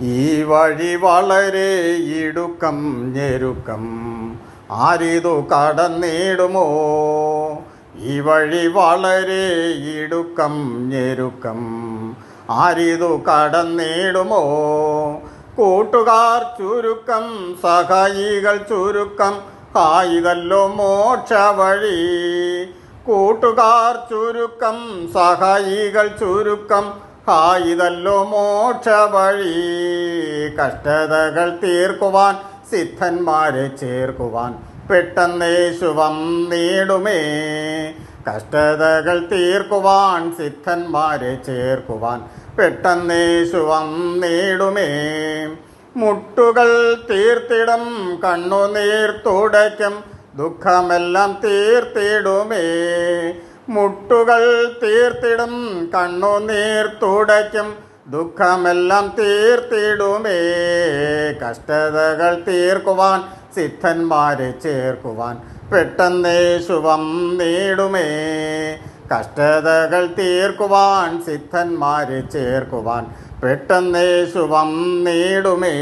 ഈ വഴി വളരെ ഇടുക്കം ഞെരുക്കം, ആരിതു കടന്നിടുമോ? ഈ വഴി വളരെ ഇടുക്കം ഞെരുക്കം, ആരിതു കടന്നിടുമോ? കൂട്ടുകാർ ചുരുക്കം, സഹായികൾ ചുരുക്കം, ഇതല്ലോ മോക്ഷവഴി. കൂട്ടുകാർ ചുരുക്കം, സഹായികൾ ചുരുക്കം, ഇതല്ലോ മോക്ഷവഴി. കഷ്ടതകൾ തീർക്കുവാൻ സിദ്ധന്മാരെ ചേർക്കുവാൻ പെട്ടെന്നേശു വന്നിടുമേ. കഷ്ടതകൾ തീർക്കുവാൻ സിദ്ധന്മാരെ ചേർക്കുവാൻ പെട്ടെന്നേശു വന്നിടുമേ. മുട്ടുകൾ തീർത്തിടും, കണ്ണുനീർ തുടയ്ക്കും, ദുഃഖമെല്ലാം തീർത്തിടുമേ. മുട്ടുകൾ തീർത്തിടും, കണ്ണുനീർ തുടയ്ക്കും, ദുഃഖമെല്ലാം തീർത്തിടുമേ. കഷ്ടതകൾ തീർക്കുവാൻ സിദ്ധന്മാരെ ചേർക്കുവാൻ പെട്ടെന്നേശു വന്നിടുമേ. കഷ്ടതകൾ തീർക്കുവാൻ സിദ്ധന്മാരെ ചേർക്കുവാൻ പെട്ടെന്നേശു വന്നിടുമേ.